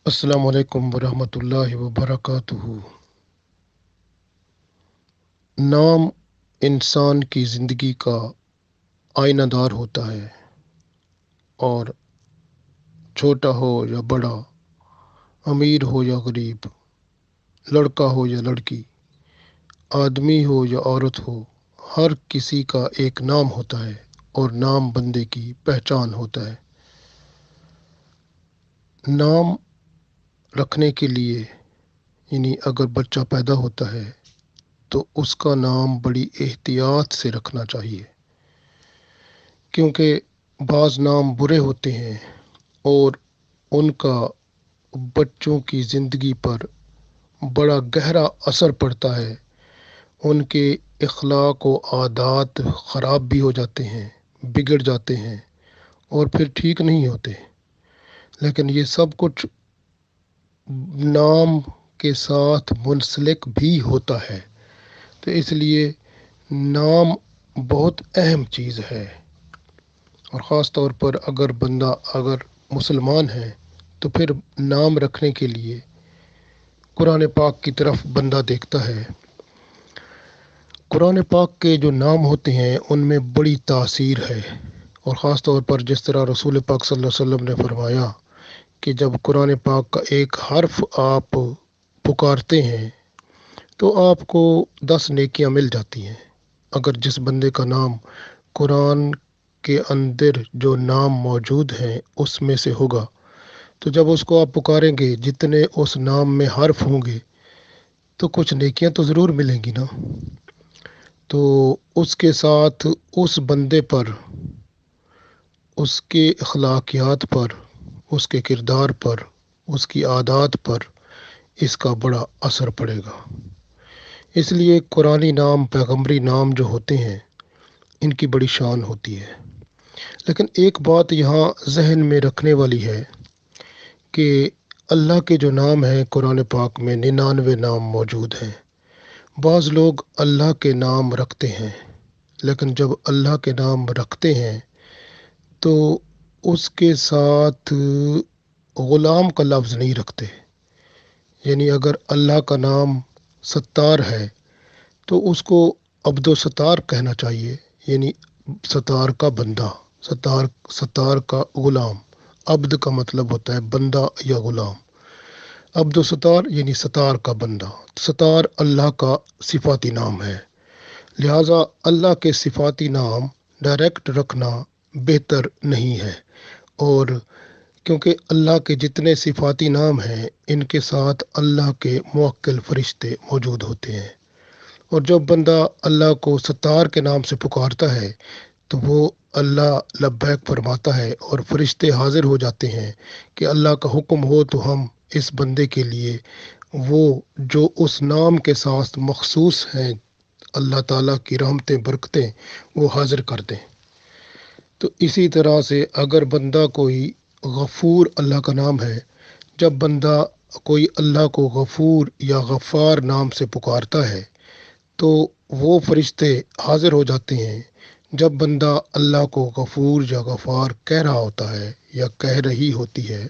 अस्सलामु अलैकुम वरहमतुल्लाहि वबरकातुहू। नाम इंसान की ज़िंदगी का आईनादार होता है, और छोटा हो या बड़ा, अमीर हो या गरीब, लड़का हो या लड़की, आदमी हो या औरत हो, हर किसी का एक नाम होता है और नाम बंदे की पहचान होता है। नाम रखने के लिए, यानी अगर बच्चा पैदा होता है तो उसका नाम बड़ी एहतियात से रखना चाहिए, क्योंकि बाज़ नाम बुरे होते हैं और उनका बच्चों की ज़िंदगी पर बड़ा गहरा असर पड़ता है। उनके इखलाक व आदात ख़राब भी हो जाते हैं, बिगड़ जाते हैं और फिर ठीक नहीं होते। लेकिन ये सब कुछ नाम के साथ मुंसलिक भी होता है। तो इसलिए नाम बहुत अहम चीज़ है, और ख़ास तौर पर अगर मुसलमान है तो फिर नाम रखने के लिए कुरान पाक की तरफ बंदा देखता है। कुरान पाक के जो नाम होते हैं उनमें बड़ी तासीर है, और ख़ास तौर पर जिस तरह रसूल पाक सल्लल्लाहु अलैहि वसल्लम ने फरमाया कि जब कुरान पाक का एक हर्फ आप पुकारते हैं तो आपको 10 नेकियां मिल जाती हैं। अगर जिस बंदे का नाम कुरान के अंदर जो नाम मौजूद हैं उसमें से होगा, तो जब उसको आप पुकारेंगे, जितने उस नाम में हर्फ होंगे तो कुछ नेकियां तो ज़रूर मिलेंगी ना। तो उसके साथ उस बंदे पर, उसके अखलाकियात पर, उसके किरदार पर, उसकी आदत पर इसका बड़ा असर पड़ेगा। इसलिए कुरानी नाम, पैगंबरी नाम जो होते हैं, इनकी बड़ी शान होती है। लेकिन एक बात यहाँ जहन में रखने वाली है कि अल्लाह के जो नाम हैं कुरान पाक में 99 नाम मौजूद हैं। बाज़ लोग अल्लाह के नाम रखते हैं, लेकिन जब अल्लाह के नाम रखते हैं तो उसके साथ ग़ुलाम का लफ्ज़ नहीं रखते। यानी अगर अल्लाह का नाम सत्तार है तो उसको अब्दो सत्तार कहना चाहिए, यानी सत्तार का बंदा, सत्तार सत्तार का ग़ुलाम। अब्द का मतलब होता है बंदा या ग़ुलाम। अब्दो सत्तार यानी सत्तार का बंदा। सत्तार अल्लाह का सिफाती नाम है, लिहाजा अल्लाह के सिफाती नाम डायरेक्ट रखना बेहतर नहीं है। और क्योंकि अल्लाह के जितने सिफाती नाम हैं इनके साथ अल्लाह के मुवक्किल फ़रिश्ते मौजूद होते हैं, और जब बंदा अल्लाह को सत्तार के नाम से पुकारता है तो वो अल्लाह लब्बैक फरमाता है और फ़रिश्ते हाज़िर हो जाते हैं कि अल्लाह का हुक्म हो तो हम इस बंदे के लिए वो जो उस नाम के साथ मखसूस हैं, अल्लाह ताला की रहमतें बरकतें, वो हाज़िर कर दें। तो इसी तरह से अगर बंदा कोई गफ़ूर, अल्लाह का नाम है, जब बंदा कोई अल्लाह को गफ़ूर या गफ़ार नाम से पुकारता है तो वो फ़रिश्ते हाज़िर हो जाते हैं। जब बंदा अल्लाह को गफ़ूर या गफ़ार कह रहा होता है या कह रही होती है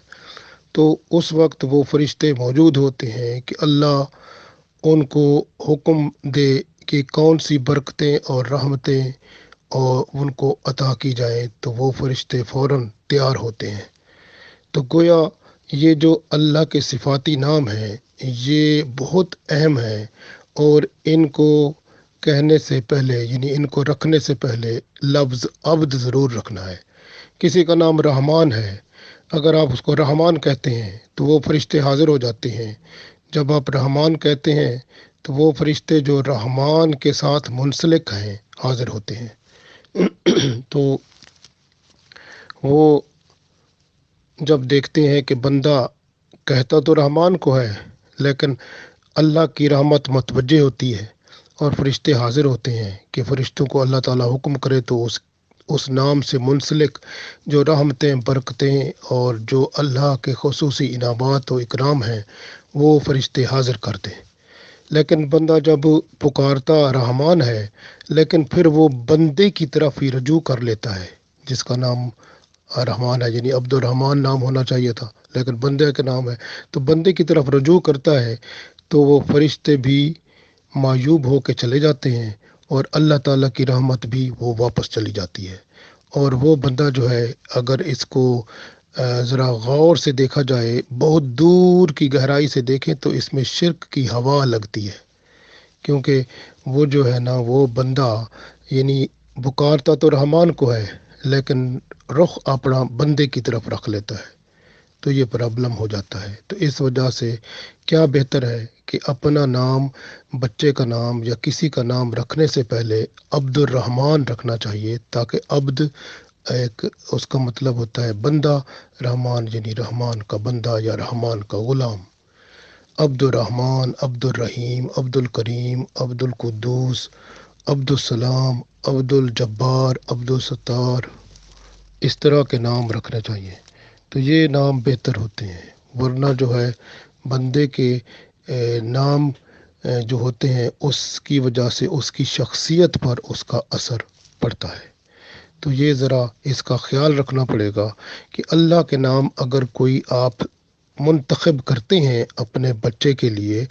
तो उस वक्त वो फ़रिश्ते मौजूद होते हैं कि अल्लाह उनको हुक्म दे कि कौन सी बरकतें और रहमतें और उनको अता की जाए, तो वो फ़रिश्ते फ़ौरन तैयार होते हैं। तो गोया ये जो अल्लाह के सिफाती नाम हैं ये बहुत अहम है, और इनको कहने से पहले, यानी इनको रखने से पहले लफ्ज़ अब्द ज़रूर रखना है। किसी का नाम रहमान है, अगर आप उसको रहमान कहते हैं तो वो फ़रिश्ते हाज़िर हो जाते हैं। जब आप रहमान कहते हैं तो वो फ़रिश्ते जो रहमान के साथ मुंसलिक हैं हाज़िर होते हैं। तो वो जब देखते हैं कि बंदा कहता तो रहमान को है, लेकिन अल्लाह की रहमत मतवज्जे होती है और फ़रिश्ते हाज़िर होते हैं कि फ़रिश्तों को अल्लाह ताला हुक्म करे तो उस नाम से मुंसलिक जो रहमतें, बरकतें और जो अल्लाह के ख़ुसूसी इनामात व इकराम हैं वो फ़रिश्ते हाज़िर कर दें। लेकिन बंदा जब पुकारता रहमान है, लेकिन फिर वो बंदे की तरफ ही रजू कर लेता है, जिसका नाम रहमान है, यानी अब्दुर्रहमान नाम होना चाहिए था, लेकिन बंदे का नाम है। तो बंदे की तरफ रजू करता है तो वो फरिश्ते भी मायूब हो के चले जाते हैं और अल्लाह ताला की रहमत भी वो वापस चली जाती है। और वो बंदा जो है, अगर इसको ज़रा गौर से देखा जाए, बहुत दूर की गहराई से देखें तो इसमें शिरक की हवा लगती है। क्योंकि वो जो है ना, वो बंदा यानी पुकारता तो रहमान को है, लेकिन रुख अपना बंदे की तरफ रख लेता है, तो ये प्रॉब्लम हो जाता है। तो इस वजह से क्या बेहतर है कि अपना नाम, बच्चे का नाम या किसी का नाम रखने से पहले अब्दुर्रहमान रखना चाहिए, ताकि अब्द एक उसका मतलब होता है बंदा, रहमान यानी रहमान का बंदा या रहमान का गुलाम। अब्दुर्रहमान, अब्दुल रहीम, अब्दुल करीम, अब्दुल कुद्दूस, अब्दुल सलाम, अब्दुल जब्बार, अब्दुल सत्तार, इस तरह के नाम रखने चाहिए। तो ये नाम बेहतर होते हैं, वरना जो है बंदे के नाम जो होते हैं उसकी वजह से उसकी शख्सियत पर उसका असर पड़ता है। तो ये ज़रा इसका ख्याल रखना पड़ेगा कि अल्लाह के नाम अगर कोई आप मुंतखब करते हैं अपने बच्चे के लिए,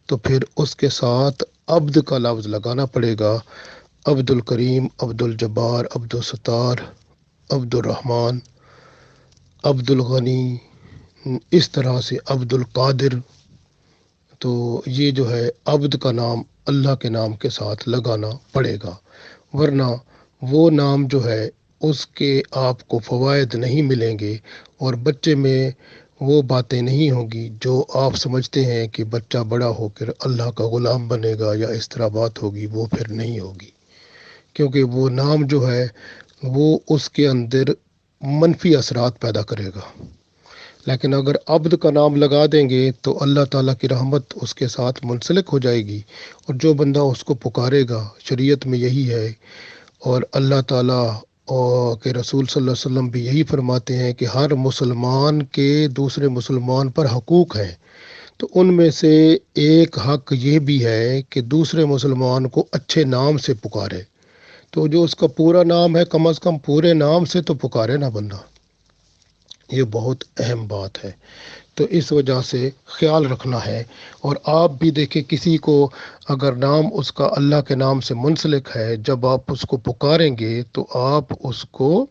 तो फिर उसके साथ अब्द का लफ्ज़ लगाना पड़ेगा। अब्दुल करीम, अब्दुल जब्बार, अब्दुल सत्तार, अब्दुल रहमान, अब्दुल गनी, इस तरह से अब्दुल कादिर। तो ये जो है अब्द का नाम अल्लाह के नाम के साथ लगाना पड़ेगा, वरना वो नाम जो है उसके आपको फ़वाइद नहीं मिलेंगे और बच्चे में वो बातें नहीं होंगी जो आप समझते हैं कि बच्चा बड़ा होकर अल्लाह का ग़ुलाम बनेगा या इस तरह बात होगी, वो फिर नहीं होगी। क्योंकि वो नाम जो है वो उसके अंदर मनफी असरात पैदा करेगा। लेकिन अगर अब्द का नाम लगा देंगे तो अल्लाह ताला की रहमत उसके साथ मुंसलिक हो जाएगी, और जो बंदा उसको पुकारेगा, शरीयत में यही है और अल्लाह ताला और के रसूल सल्लल्लाहु अलैहि वसल्लम भी यही फरमाते हैं कि हर मुसलमान के दूसरे मुसलमान पर हकूक़ हैं। तो उनमें से एक हक ये भी है कि दूसरे मुसलमान को अच्छे नाम से पुकारे। तो जो उसका पूरा नाम है, कम अज़ कम पूरे नाम से तो पुकारे ना बंदा। ये बहुत अहम बात है। तो इस वजह से ख्याल रखना है। और आप भी देखें, किसी को अगर नाम उसका अल्लाह के नाम से मुंसलिक है, जब आप उसको पुकारेंगे तो आप उसको,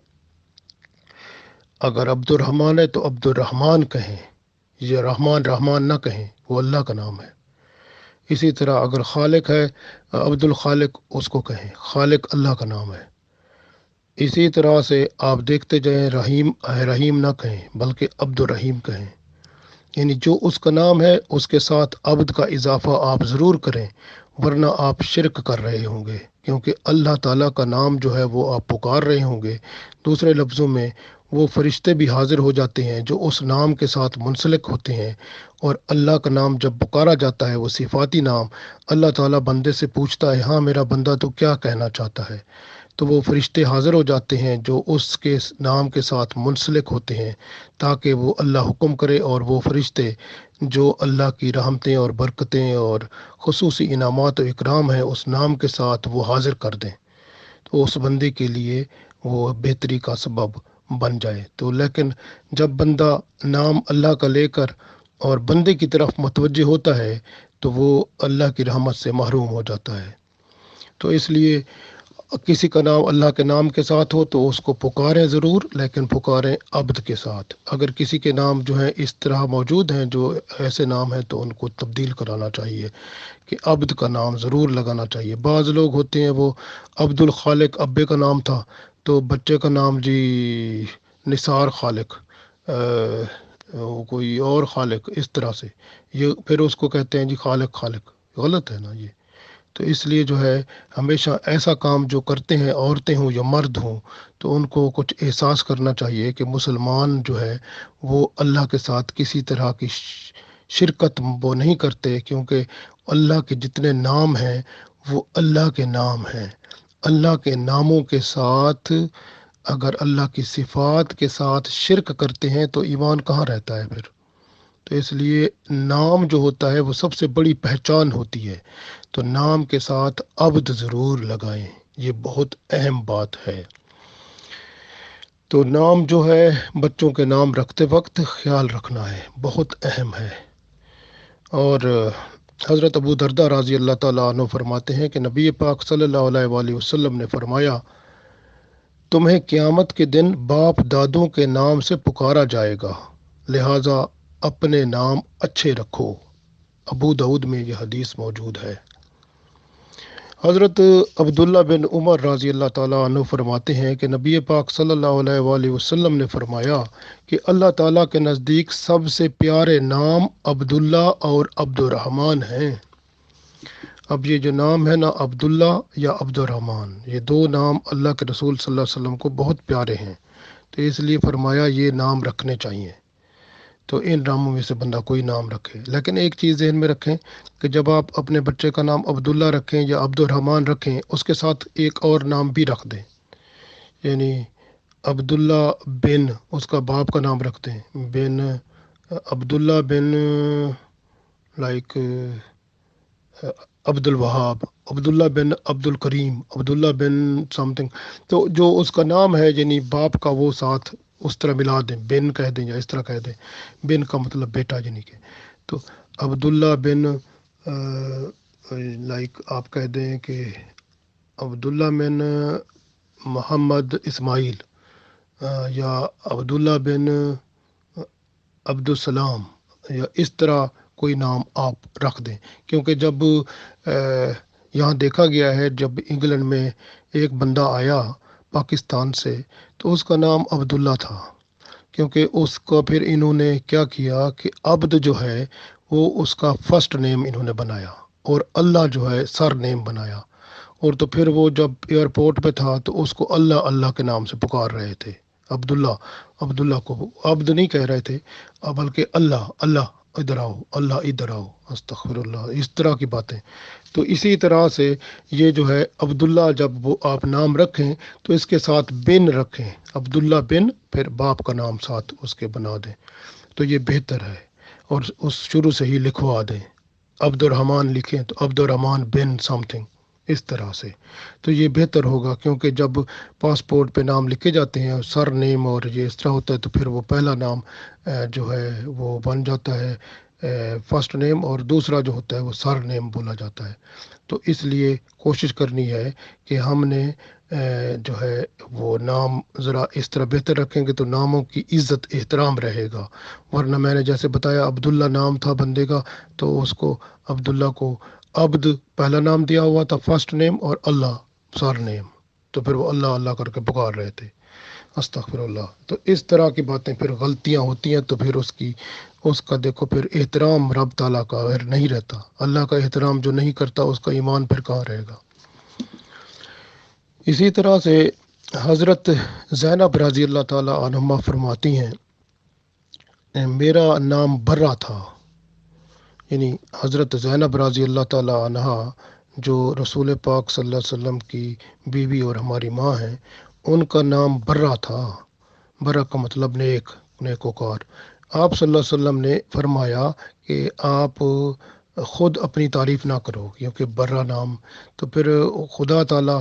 अगर अब्दुर्रहमान है तो अब्दुर्रहमान कहें, ये रहमान रहमान ना कहें, वो अल्लाह का नाम है। इसी तरह अगर खालिक है, अब्दुल खालिक उसको कहें, खालिक अल्लाह का नाम है। इसी तरह से आप देखते जाएं, रहीम है, रहीम ना कहें बल्कि अब्दुल रहीम कहें। यानी जो उसका नाम है उसके साथ अब्द का इजाफा आप ज़रूर करें, वरना आप शिरक कर रहे होंगे, क्योंकि अल्लाह ताला का नाम जो है वो आप पुकार रहे होंगे। दूसरे लफ्ज़ों में वो फरिश्ते भी हाज़िर हो जाते हैं जो उस नाम के साथ मुंसलिक होते हैं। और अल्लाह का नाम जब पुकारा जाता है, वो सिफाती नाम, अल्लाह ताला बंदे से पूछता है, हाँ मेरा बंदा तो क्या कहना चाहता है, तो वो फरिश्ते हाज़िर हो जाते हैं जो उसके नाम के साथ मुंसलिक होते हैं, ताकि वो अल्लाह हुक्म करे और वो फरिश्ते जो अल्लाह की रहमतें और बरकतें और ख़ुसूसी इनामात और इकराम है उस नाम के साथ वो हाज़िर कर दें, तो उस बंदे के लिए वो बेहतरी का सबब बन जाए। तो लेकिन जब बंदा नाम अल्लाह का लेकर और बंदे की तरफ मुतवज्जे होता है, तो वो अल्लाह की रहमत से महरूम हो जाता है। तो इसलिए किसी का नाम अल्लाह के नाम के साथ हो तो उसको पुकारें ज़रूर, लेकिन पुकारें अब्द के साथ। अगर किसी के नाम जो हैं इस तरह मौजूद हैं, जो ऐसे नाम हैं, तो उनको तब्दील कराना चाहिए कि अब्द का नाम ज़रूर लगाना चाहिए। बाज़ लोग होते हैं वो अब्दुल खालिक अब्बे का नाम था, तो बच्चे का नाम जी निसार खालिक, कोई और खालिक, इस तरह से ये फिर उसको कहते हैं जी खालिक खालिक। गलत है ना ये। तो इसलिए जो है हमेशा ऐसा काम जो करते हैं, औरतें हों या मर्द हों, तो उनको कुछ एहसास करना चाहिए कि मुसलमान जो है वो अल्लाह के साथ किसी तरह की शिरकत वो नहीं करते, क्योंकि अल्लाह के जितने नाम हैं वो अल्लाह के नाम हैं। अल्लाह के नामों के साथ अगर अल्लाह की सिफ़ात के साथ शिरक करते हैं तो ईमान कहाँ रहता है फिर। तो इसलिए नाम जो होता है वो सबसे बड़ी पहचान होती है। तो नाम के साथ अब्द ज़रूर लगाएं, ये बहुत अहम बात है। تو نام جو ہے بچوں کے نام رکھتے وقت خیال رکھنا ہے، بہت اہم ہے۔ اور حضرت ابو دردہ رضی اللہ تعالیٰ عنہ فرماتے ہیں کہ نبی پاک صلی اللہ علیہ وآلہ وسلم نے فرمایا، تمہیں قیامت کے دن باپ دادوں کے نام سے پکارا جائے گا، لہٰذا اپنے نام اچھے رکھو۔ ابو داؤد میں یہ حدیث موجود ہے۔ حضرت عبداللہ بن عمر رضی اللہ تعالیٰ عنہ فرماتے ہیں کہ نبی پاک صلی اللہ علیہ وآلہ وسلم نے فرمایا کہ اللہ تعالیٰ کے نزدیک سب سے پیارے نام عبداللہ اور عبد الرحمن ہیں۔ اب یہ جو نام ہے نا، عبداللہ یا عبد الرحمن، یہ دو نام اللہ کے رسول صلی اللہ علیہ وسلم کو بہت پیارے ہیں، تو اس لیے فرمایا یہ نام رکھنے چاہیے۔ تو ان ناموں میں سے بندہ کوئی نام رکھے، لیکن ایک چیز ذہن میں رکھیں کہ جب آپ اپنے بچے کا نام عبداللہ رکھیں یا عبد الرحمن رکھیں، اس کے ساتھ ایک اور نام بھی رکھ دیں، یعنی عبداللہ بن، اس کا باپ کا نام رکھ دیں، بن عبداللہ بن لائک عبد الوہاب، عبداللہ بن عبد الکریم، عبداللہ بن سم تھنگ، تو جو اس کا نام ہے یعنی باپ کا وہ ساتھ اس طرح ملا دیں، بن کہہ دیں یا اس طرح کہہ دیں، بن کا مطلب بیٹا یعنی کہ، تو عبداللہ بن لائک آپ کہہ دیں کہ عبداللہ بن محمد اسماعیل، یا عبداللہ بن عبد السلام، یا اس طرح کوئی نام آپ رکھ دیں، کیونکہ جب یہاں دیکھا گیا ہے جب انگلینڈ میں ایک بندہ آیا پاکستان سے تو اس کا نام عبداللہ تھا، کیونکہ اس کو پھر انہوں نے کیا کیا کہ عبد جو ہے وہ اس کا فرسٹ نیم انہوں نے بنایا اور اللہ جو ہے سر نیم بنایا، اور تو پھر وہ جب ایئرپورٹ پہ تھا تو اس کو اللہ اللہ کے نام سے پکار رہے تھے، عبداللہ، عبداللہ کو عبد نہیں کہہ رہے تھے بلکہ اللہ اللہ ادھر آؤ، اللہ ادھر آؤ، استغفر اللہ، اس طرح کی باتیں۔ تو اسی طرح سے یہ جو ہے عبداللہ جب وہ آپ نام رکھیں تو اس کے ساتھ بن رکھیں، عبداللہ بن، پھر باپ کا نام ساتھ اس کے بنا دیں، تو یہ بہتر ہے، اور اس شروع سے ہی لکھوا دیں، عبد الرحمن لکھیں تو عبد الرحمن بن سم تھنگ، اس طرح سے، تو یہ بہتر ہوگا، کیونکہ جب پاسپورٹ پہ نام لکھے جاتے ہیں سر نیم اور یہ اس طرح ہوتا ہے تو پھر وہ پہلا نام جو ہے وہ بن جاتا ہے فرسٹ نیم، اور دوسرا جو ہوتا ہے وہ سر نیم بولا جاتا ہے۔ تو اس لیے کوشش کرنی ہے کہ ہم نے جو ہے وہ نام ذرا اس طرح بہتر رکھیں گے تو ناموں کی عزت احترام رہے گا، ورنہ میں نے جیسے بتایا عبداللہ نام تھا بندے کا، تو اس کو عبداللہ کو عبد پہلا نام دیا ہوا تھا فرسٹ نیم اور اللہ سر نیم، تو پھر وہ اللہ اللہ کر کے پکار رہے تھے، استغفر اللہ۔ تو اس طرح کی باتیں پھر غلطیاں ہوتی ہیں، تو پھر اس کا دیکھو پھر احترام رب تعالیٰ کا اگر نہیں رہتا، اللہ کا احترام جو نہیں کرتا اس کا ایمان پھر کہاں رہے گا۔ اسی طرح سے حضرت زینب رضی اللہ تعالیٰ عنہما فرماتی ہیں میرا نام برہ تھا، یعنی حضرت زینب رضی اللہ تعالیٰ عنہا جو رسول پاک صلی اللہ علیہ وسلم کی بیوی اور ہماری ماں ہیں، ان کا نام برہ تھا، برہ کا مطلب نیک، نیکوکار۔ آپ صلی اللہ علیہ وسلم نے فرمایا کہ آپ خود اپنی تعریف نہ کرو، کیونکہ برہ نام تو پھر خدا تعالیٰ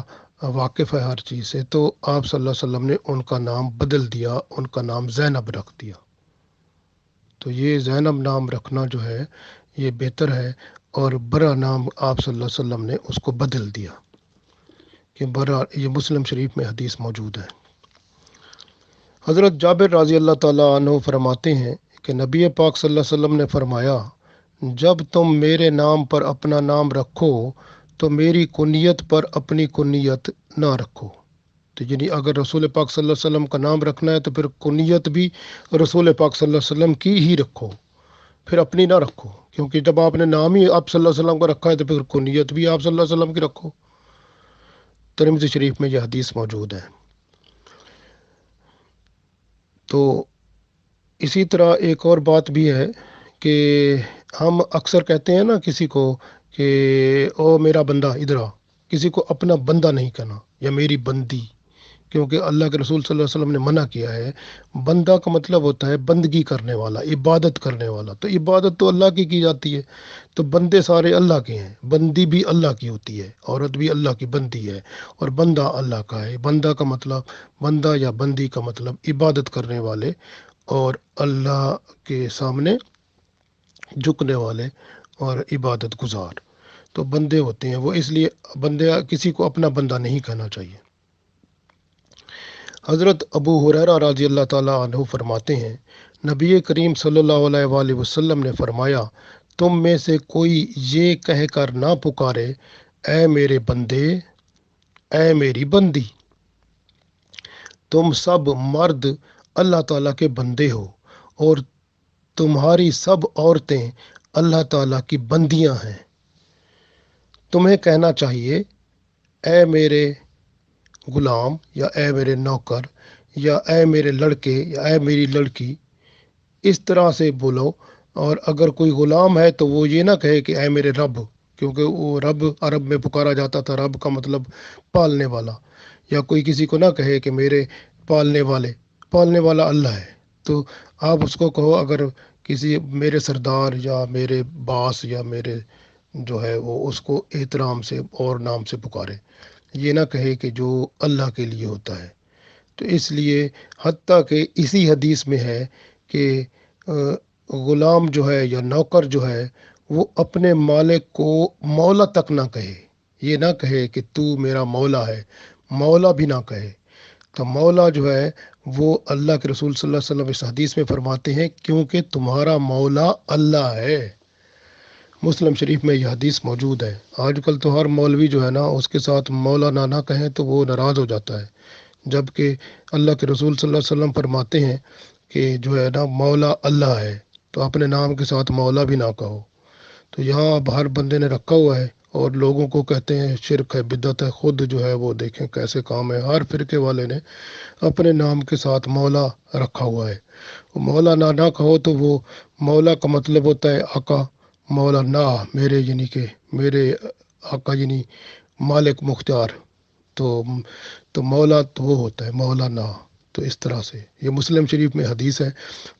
واقف ہے ہر چیز سے، تو آپ صلی اللہ علیہ وسلم نے ان کا نام بدل دیا، ان کا نام زینب رکھ دیا۔ تو یہ زینب نام رکھنا جو ہے یہ بہتر ہے، اور برہ نام آپ صلی اللہ علیہ وسلم نے اس کو بدل دیا کہ برہ، یہ مسلم شریف میں حدیث موجود ہے۔ حضرت جابر رضی اللہ تعالیٰ عنہ فرماتے ہیں کہ نبی پاک صلی اللہ علیہ وسلم نے فرمایا، جب تم میرے نام پر اپنا نام رکھو تو میری کنیت پر اپنی کنیت نہ رکھو۔ تو یعنی اگر رسول پاک صلی اللہ علیہ وسلم کا نام رکھنا ہے تو پھر کنیت بھی رسول پاک صلی اللہ علیہ وسلم کی ہی رکھو، پھر اپنی نہ رکھو، کیونکہ جب آپ نے نام ہی آپ صلی اللہ علیہ وسلم کا رکھا ہے تو پھر کنیت بھی آپ صلی اللہ علیہ وسلم کی رکھو۔ ترمذی شریف میں یہ حدیث موجود ہے۔ تو اسی طرح ایک اور بات بھی ہے کہ ہم اکثر کہتے ہیں نا کسی کو کہ او میرا بندہ ادھر آ، کسی کو اپنا بندہ نہیں کہنا یا میری بندی، کیونکہ اللہ کے رسول صلی اللہ علیہ وسلم نے منع کیا ہے۔ بندہ کا مطلب ہوتا ہے بندگی کرنے والا، عبادت کرنے والا، تو عبادت تو اللہ کی جاتی ہے، تو بندے سارے اللہ کے ہیں، بندی بھی اللہ کی ہوتی ہے، عورت بھی اللہ کی بندی ہے، اور بندہ اللہ کا ہے۔ بندہ کا مطلب، بندہ یا بندی کا مطلب عبادت کرنے والے اور اللہ کے سامنے جھکنے والے اور عبادت گزار، تو بندے ہوتے ہیں وہ، اس لیے بندے کسی کو اپنا بندہ نہیں کہنا چاہیے۔ حضرت ابو ہریرہ رضی اللہ تعالیٰ عنہ فرماتے ہیں، نبی کریم صلی اللہ علیہ وآلہ وسلم نے فرمایا، تم میں سے کوئی یہ کہہ کر نہ پکارے، اے میرے بندے، اے میری بندی۔ تم سب مرد اللہ تعالیٰ کے بندے ہو، اور تمہاری سب عورتیں اللہ تعالیٰ کی بندیاں ہیں۔ تمہیں کہنا چاہیے، اے میرے غلام، یا اے میرے نوکر، یا اے میرے لڑکے، یا اے میری لڑکی، اس طرح سے بولو۔ اور اگر کوئی غلام ہے تو وہ یہ نہ کہے کہ اے میرے رب، کیونکہ وہ رب عرب میں پکارا جاتا تھا، رب کا مطلب پالنے والا، یا کوئی کسی کو نہ کہے کہ میرے پالنے والے، پالنے والا اللہ ہے، تو آپ اس کو کہو، اگر کسی میرے سردار یا میرے باس یا میرے جو ہے وہ اس کو احترام سے اور نام سے پکارے، یہ نہ کہے کہ جو اللہ کے لیے ہوتا ہے۔ تو اس لیے حتیٰ کہ اسی حدیث میں ہے کہ غلام جو ہے یا نوکر جو ہے وہ اپنے مالک کو مولا تک نہ کہے، یہ نہ کہے کہ تو میرا مولا ہے، مولا بھی نہ کہے۔ تو مولا جو ہے وہ اللہ کے رسول صلی اللہ علیہ وسلم اس حدیث میں فرماتے ہیں، کیونکہ تمہارا مولا اللہ ہے۔ مسلم شریف میں یہ حدیث موجود ہے۔ آج کل تو ہر مولوی جو ہے نا اس کے ساتھ مولانا نہ کہیں تو وہ ناراض ہو جاتا ہے، جبکہ اللہ کے رسول صلی اللہ علیہ وسلم فرماتے ہیں کہ جو ہے نا مولا اللہ ہے، تو اپنے نام کے ساتھ مولا بھی نہ کہو۔ تو یہاں اب ہر بندے نے رکھا ہوا ہے اور لوگوں کو کہتے ہیں شرک ہے، بدعت ہے، خود جو ہے وہ دیکھیں کیسے کام ہے، ہر فرقے والے نے اپنے نام کے ساتھ مولا رکھا ہوا ہے۔ مولا نہ کہو تو وہ مولا کا مطلب ہوتا ہے آقا، مولا نا میرے، یعنی کہ میرے آقا یعنی مالک مختار، تو مولا تو وہ ہوتا ہے مولا نا۔ تو اس طرح سے یہ مسلم شریف میں حدیث ہے،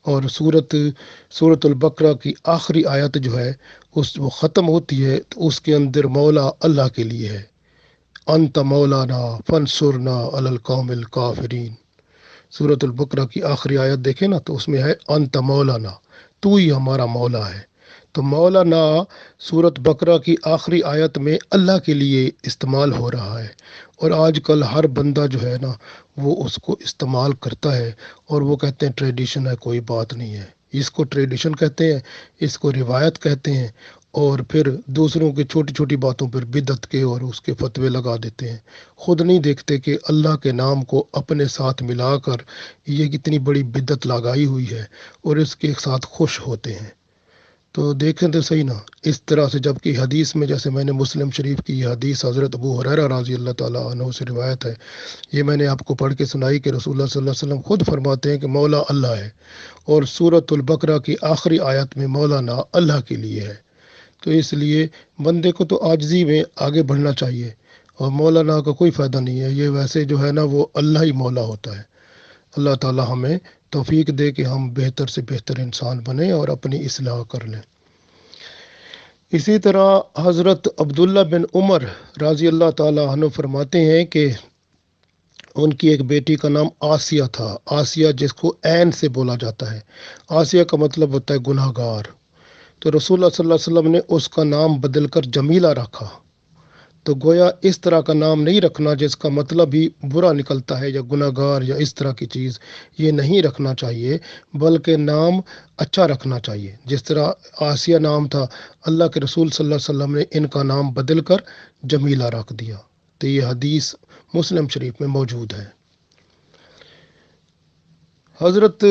اور سورۃ البقرہ کی آخری آیت جو ہے وہ ختم ہوتی ہے تو اس کے اندر مولا اللہ کے لیے ہے، انت مولانا فانصرنا علی القوم الکافرین۔ سورۃ البقرہ کی آخری آیت دیکھیں نا، تو اس میں ہے انت مولانا، تو ہی ہمارا مولا ہے۔ تو مولانا سورۃ بقرہ کی آخری آیت میں اللہ کے لیے استعمال ہو رہا ہے، اور آج کل ہر بندہ جو ہے نا وہ اس کو استعمال کرتا ہے، اور وہ کہتے ہیں ٹریڈیشن ہے، کوئی بات نہیں ہے۔ اس کو ٹریڈیشن کہتے ہیں، اس کو روایت کہتے ہیں، اور پھر دوسروں کے چھوٹی چھوٹی باتوں پر بدعت کے اور اس کے فتوے لگا دیتے ہیں، خود نہیں دیکھتے کہ اللہ کے نام کو اپنے ساتھ ملا کر یہ کتنی بڑی بدعت لگائی ہوئی ہے، اور اس کے ساتھ خوش ہوتے ہیں۔ تو دیکھیں تو صحیح نا، اس طرح سے، جبکہ حدیث میں جیسے میں نے مسلم شریف کی یہ حدیث حضرت ابو ہریرہ رضی اللہ تعالیٰ عنہ سے روایت ہے، یہ میں نے آپ کو پڑھ کے سنائی کہ رسول اللہ صلی اللہ علیہ وسلم خود فرماتے ہیں کہ مولا اللہ ہے، اور سورۃ البقرہ کی آخری آیت میں مولانا اللہ کے لیے ہے۔ تو اس لیے بندے کو تو عاجزی میں آگے بڑھنا چاہیے، اور مولانا کا کوئی فائدہ نہیں ہے، یہ ویسے جو ہے نا وہ اللہ ہی مولا ہوتا ہے۔ اللہ تعالیٰ ہمیں توفیق دے کہ ہم بہتر سے بہتر انسان بنیں اور اپنی اصلاح کر لیں۔ اسی طرح حضرت عبداللہ بن عمر رضی اللہ تعالیٰ عنہ فرماتے ہیں کہ ان کی ایک بیٹی کا نام آسیہ تھا، آسیہ جس کو عین سے بولا جاتا ہے، آسیہ کا مطلب ہوتا ہے گناہ گار۔ تو رسول اللہ صلی اللہ علیہ وسلم نے اس کا نام بدل کر جمیلہ رکھا۔ تو گویا اس طرح کا نام نہیں رکھنا جس کا مطلب ہی برا نکلتا ہے، یا گناہ گار یا اس طرح کی چیز، یہ نہیں رکھنا چاہیے، بلکہ نام اچھا رکھنا چاہیے۔ جس طرح آسیہ نام تھا، اللہ کے رسول صلی اللہ علیہ وسلم نے ان کا نام بدل کر جمیلہ رکھ دیا۔ تو یہ حدیث مسلم شریف میں موجود ہے۔ حضرت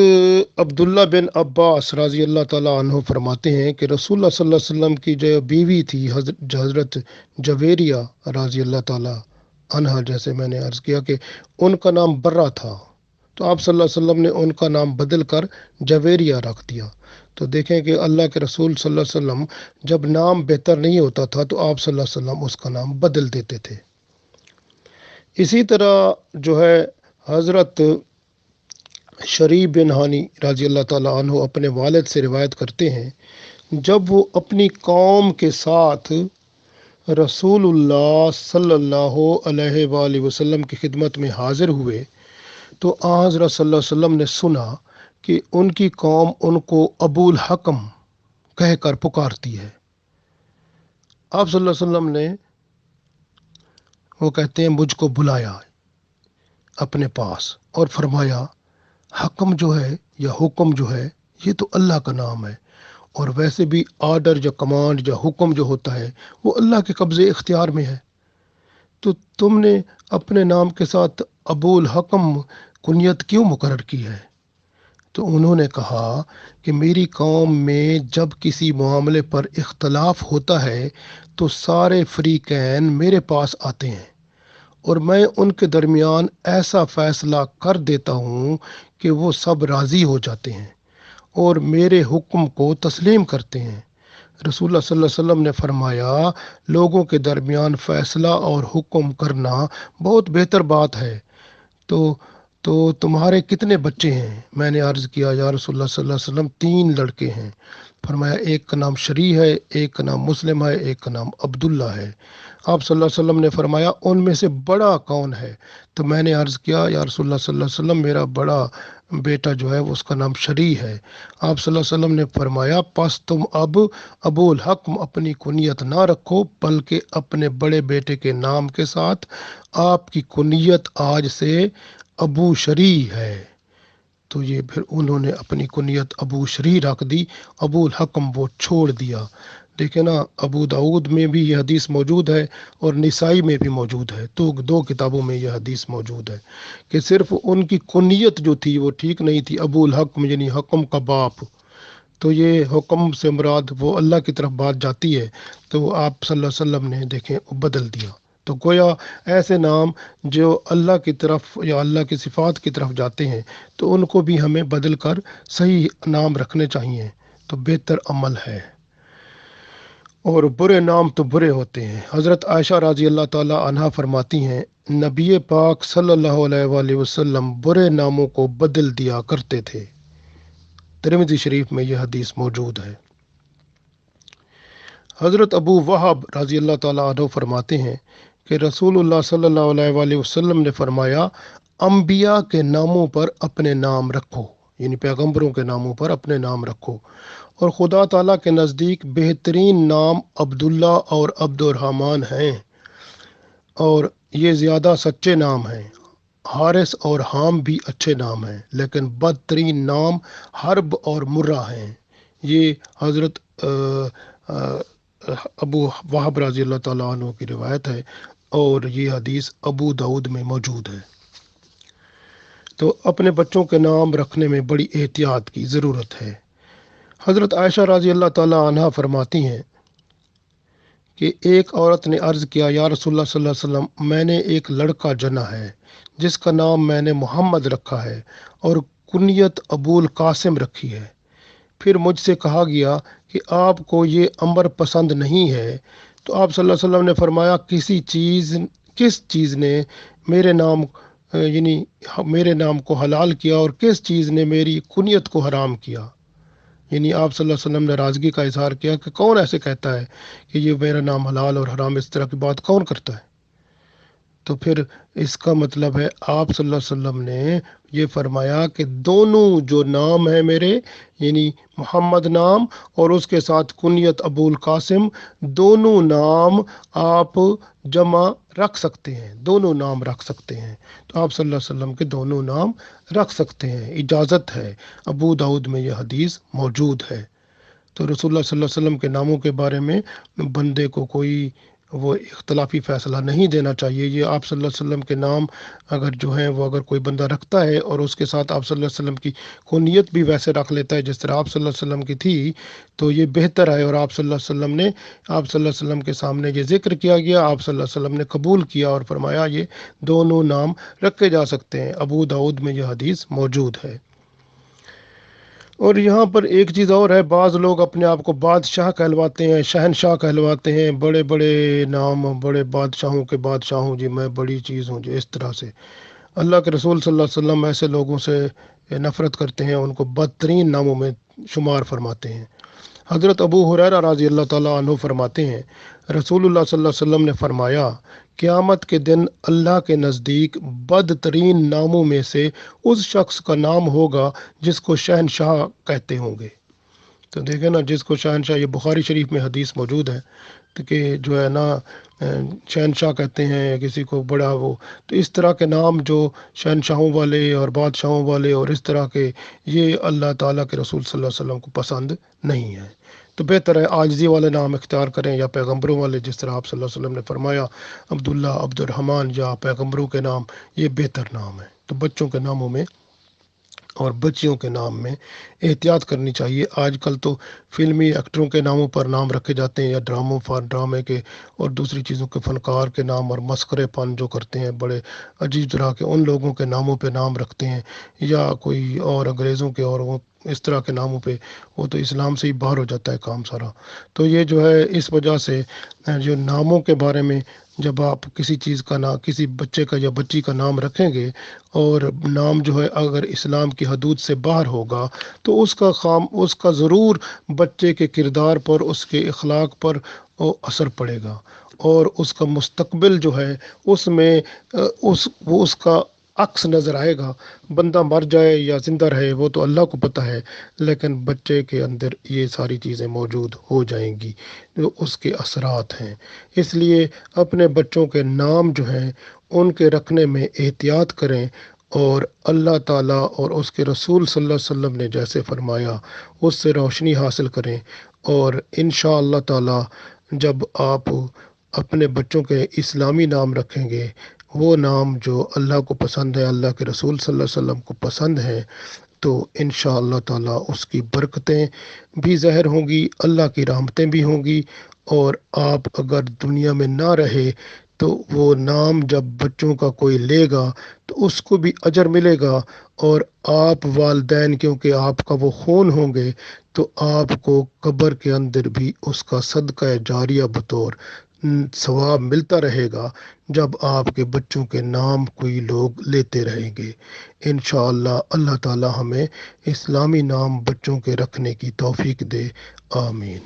عبداللہ بن عباس رضی اللہ تعالیٰ عنہ فرماتے ہیں کہ رسول اللہ صلی اللہ علیہ وسلم کی جو بیوی تھی حضرت جویریہ رضی اللہ تعالیٰ عنہ، جیسے میں نے عرض کیا کہ ان کا نام برہ تھا، تو آپ صلی اللہ علیہ وسلم نے ان کا نام بدل کر جویریہ رکھ دیا۔ تو دیکھیں کہ اللہ کے رسول صلی اللہ علیہ وسلم جب نام بہتر نہیں ہوتا تھا تو آپ صلی اللہ علیہ وسلم اس کا نام بدل دیتے تھے۔ اسی طرح جو ہے हज़रत शरीफ बिन हानी रज़ी अल्लाह ताला अन्हु अपने वालिद से रिवायत करते हैं, जब वो अपनी कौम के साथ रसूलुल्लाह सल्लल्लाहु अलैहि वसल्लम की खिदमत में हाजिर हुए तो हज़रत सल्लल्लाहु अलैहि वसल्लम ने सुना कि उनकी कौम उनको अबूल हकम कहकर पुकारती है। आप सल्लल्लाहु अलैहि वसल्लम ने, वो कहते हैं, मुझको बुलाया अपने पास और फरमाया, हकम जो है या हुक्म जो है ये तो अल्लाह का नाम है, और वैसे भी आर्डर या कमांड या हुक्म जो होता है वो अल्लाह के कब्ज़े इख्तियार में है, तो तुमने अपने नाम के साथ अबूल हकम कुनियत क्यों मुकर्रर की है? तो उन्होंने कहा कि मेरी कौम में जब किसी मामले पर इख्तलाफ होता है तो सारे फरीकैन मेरे पास आते हैं और मैं उनके दरमियान ऐसा फ़ैसला कर देता हूँ कि वो सब राज़ी हो जाते हैं और मेरे हुक्म को तस्लीम करते हैं। रसूलुल्लाह सल्लल्लाहु अलैहि वसल्लम ने फरमाया, लोगों के दरमियान फ़ैसला और हुक्म करना बहुत बेहतर बात है। तो तुम्हारे कितने बच्चे हैं? मैंने अर्ज़ किया, या रसूलुल्लाह सल्लल्लाहु अलैहि वसल्लम, 3 लड़के हैं। फरमाया, एक का नाम शरी है, एक का नाम मुस्लिम है, एक का नाम अब्दुल्ला है। आप सल्लल्लाहु अलैहि वसल्लम ने फरमाया, उनमें से बड़ा कौन है? तो मैंने अर्ज़ किया, या रसूलुल्लाह सल्लल्लाहु अलैहि वसल्लम, मेरा बड़ा बेटा जो है वो उसका नाम शरी है। आप सल्लल्लाहु अलैहि वसल्लम ने फरमाया, बस तुम अब अबूल हकम अपनी कुनियत ना रखो, बल्कि अपने बड़े बेटे के नाम के साथ आपकी कुनियत आज से अबू शरी है। तो ये फिर उन्होंने अपनी कुनियत अबू शरी रख दी, अबूल हकम वो छोड़ दिया। देखे ना, अबू दाऊद में भी यह हदीस मौजूद है और निसाई में भी मौजूद है, तो 2 किताबों में यह हदीस मौजूद है कि सिर्फ उनकी कुनियत जो थी वो ठीक नहीं थी, अबूल हकम यानी हकम का बाप। तो ये हुक्म से मुराद वो अल्लाह की तरफ बात जाती है, तो आप सल्लल्लाहु अलैहि वसल्लम ने देखें बदल दिया। तो गोया ऐसे नाम जो अल्लाह की तरफ या अल्लाह की सिफ़ात की तरफ जाते हैं तो उनको भी हमें बदल कर सही नाम रखने चाहिए, तो बेहतर अमल है। और बुरे नाम तो बुरे होते हैं। हज़रत आयशा रज़ी अल्लाह ताला अन्हा फरमाती हैं, नबी पाक सल्लल्लाहु अलैहि वसल्लम बुरे नामों को बदल दिया करते थे। तिरमिज़ी शरीफ में यह हदीस मौजूद है। हज़रत अबू वहाब रज़ी अल्लाह ताला अन्हु फरमाते हैं कि रसूलुल्लाह सल्लल्लाहु अलैहि वसल्लम ने फरमाया, अंबिया के नामों पर अपने नाम रखो, यानी पैगंबरों के नामों पर अपने नाम रखो, और खुदा ताला के नज़दीक बेहतरीन नाम अब्दुल्ला और अब्दुर्रहमान हैं, और ये ज़्यादा सच्चे नाम हैं। हारिस और हाम भी अच्छे नाम हैं, लेकिन बदतरीन नाम हर्ब और मुर्रा हैं। ये हज़रत अबू वहाब रज़ी अल्लाह ताला अन्हु की रिवायत है और ये हदीस अबू दाऊद में मौजूद है। तो अपने बच्चों के नाम रखने में बड़ी एहतियात की ज़रूरत है। हज़रत आयशा रज़ी अल्लाह ताला अन्हा फरमाती हैं कि एक औरत ने अर्ज़ किया, या रसूलुल्लाह सल्लल्लाहु अलैहि वसल्लम, मैंने एक लड़का जना है जिसका नाम मैंने मोहम्मद रखा है और कुनियत अबूल कासिम रखी है। फिर मुझसे कहा गया कि आपको ये अमर पसंद नहीं है, तो आप सल्लल्लाहु अलैहि वसल्लम ने फरमाया, किस चीज़ ने मेरे नाम यानी मेरे नाम को हलाल किया और किस चीज़ ने मेरी कुनियत को हराम किया? यानी आप सल्लल्लाहु अलैहि वसल्लम ने नाराज़गी का इजहार किया कि कौन ऐसे कहता है कि ये मेरा नाम हलाल और हराम, इस तरह की बात कौन करता है? तो फिर इसका मतलब है आप सल्लल्लाहु अलैहि वसल्लम ने ये फरमाया कि दोनों जो नाम है मेरे, यानी मोहम्मद नाम और उसके साथ कुनियत अबूल कासिम, दोनों नाम आप जमा रख सकते हैं, दोनों नाम रख सकते हैं। तो आप सल्लल्लाहु अलैहि वसल्लम के दोनों नाम रख सकते हैं, इजाज़त है। अबू दाऊद में यह हदीस मौजूद है। तो रसूलुल्लाह सल्लल्लाहु अलैहि वसल्लम के नामों के बारे में बंदे को कोई वो इख्तलाफी फ़ैसला नहीं देना चाहिए। ये आप सल्लल्लाहु अलैहि वसल्लम के नाम अगर जो हैं वो अगर कोई बंदा रखता है और उसके साथ आप सल्लल्लाहु अलैहि वसल्लम की कुनियत भी वैसे रख लेता है जिस तरह आप सल्लल्लाहु अलैहि वसल्लम की थी, तो ये बेहतर है। और आप सल्लल्लाहु अलैहि वसल्लम ने, आप सल्लल्लाहु अलैहि वसल्लम के सामने ये ज़िक्र किया गया, आप सल्लल्लाहु अलैहि वसल्लम ने कबूल किया और फरमाया ये दोनों नाम रखे जा सकते हैं। अबू दाऊद में यह हदीस मौजूद है। और यहाँ पर एक चीज़ और है, बाज़ लोग अपने आप को बादशाह कहलवाते हैं, शहनशाह कहलवाते हैं, बड़े बड़े नाम, बड़े बादशाहों के बादशाह हूँ जी, मैं बड़ी चीज़ हूँ जी, इस तरह से। अल्लाह के रसूल सल्लल्लाहु अलैहि वसल्लम ऐसे लोगों से नफ़रत करते हैं, उनको बदतरीन नामों में शुमार फरमाते हैं। हज़रत अबू हुरैरा रज़ी अल्लाह ताला अन्हु फरमाते हैं, रसूलुल्लाह सल्लल्लाहु अलैहि वसल्लम ने फरमाया, क़यामत के दिन अल्लाह के नज़दीक बदतरीन नामों में से उस शख्स का नाम होगा जिसको शहनशाह कहते होंगे। तो देखें ना, जिसको शहनशाह, ये बुखारी शरीफ में हदीस मौजूद है तो कि जो है ना शहनशाह कहते हैं किसी को बड़ा वो, तो इस तरह के नाम जो शहनशाहों वाले और बादशाहों वाले और इस तरह के, ये अल्लाह ताला के रसूल सल्लल्लाहु अलैहि वसल्लम को पसंद नहीं है। तो बेहतर है आजिज़ी वाले नाम इख्तियार करें या पैगंबरों वाले, जिस तरह आप सल्लल्लाहु अलैहि वसल्लम ने फरमाया अब्दुल्ला, अब्दुर्रहमान या पैगंबरों के नाम, ये बेहतर नाम है। तो बच्चों के नामों में और बच्चियों के नाम में एहतियात करनी चाहिए। आजकल तो फिल्मी एक्टरों के नामों पर नाम रखे जाते हैं, या ड्रामे के और दूसरी चीज़ों के फ़नकार के नाम, और मस्करेपन जो करते हैं बड़े अजीब तरह के, उन लोगों के नामों पे नाम रखते हैं, या कोई और अंग्रेज़ों के और वो इस तरह के नामों पे, वो तो इस्लाम से ही बाहर हो जाता है काम सारा। तो ये जो है, इस वजह से जो नामों के बारे में, जब आप किसी चीज़ का नाम, किसी बच्चे का या बच्ची का नाम रखेंगे और नाम जो है अगर इस्लाम की हदूद से बाहर होगा, तो उसका ज़रूर बच्चे के किरदार पर, उसके अखलाक पर वो असर पड़ेगा, और उसका मुस्तकबिल जो है उसमें वो उसका अक्स नज़र आएगा। बंदा मर जाए या ज़िंदा रहे वो तो अल्लाह को पता है, लेकिन बच्चे के अंदर ये सारी चीज़ें मौजूद हो जाएंगी जो उसके असरात हैं। इसलिए अपने बच्चों के नाम जो हैं उनके रखने में एहतियात करें, और अल्लाह ताला और उसके रसूल सल्लल्लाहु अलैहि वसल्लम ने जैसे फरमाया उससे रोशनी हासिल करें। और इंशाअल्लाह ताला जब आप अपने बच्चों के इस्लामी नाम रखेंगे, वो नाम जो अल्लाह को पसंद है, अल्लाह के रसूल सल्लल्लाहु अलैहि वसल्लम को पसंद है, तो इंशाअल्लाह ताला उसकी बरकतें भी ज़ाहिर होंगी, अल्लाह की रहमतें भी होंगी। और आप अगर दुनिया में ना रहे तो वो नाम जब बच्चों का कोई लेगा तो उसको भी अजर मिलेगा, और आप वालिदैन, क्योंकि आपका वो खून होंगे, तो आपको कब्र के अंदर भी उसका सदका जारिया बतौर सवाब मिलता रहेगा, जब आपके बच्चों के नाम कोई लोग लेते रहेंगे। इंशाअल्लाह अल्लाह ताला हमें इस्लामी नाम बच्चों के रखने की तौफीक दे। आमीन।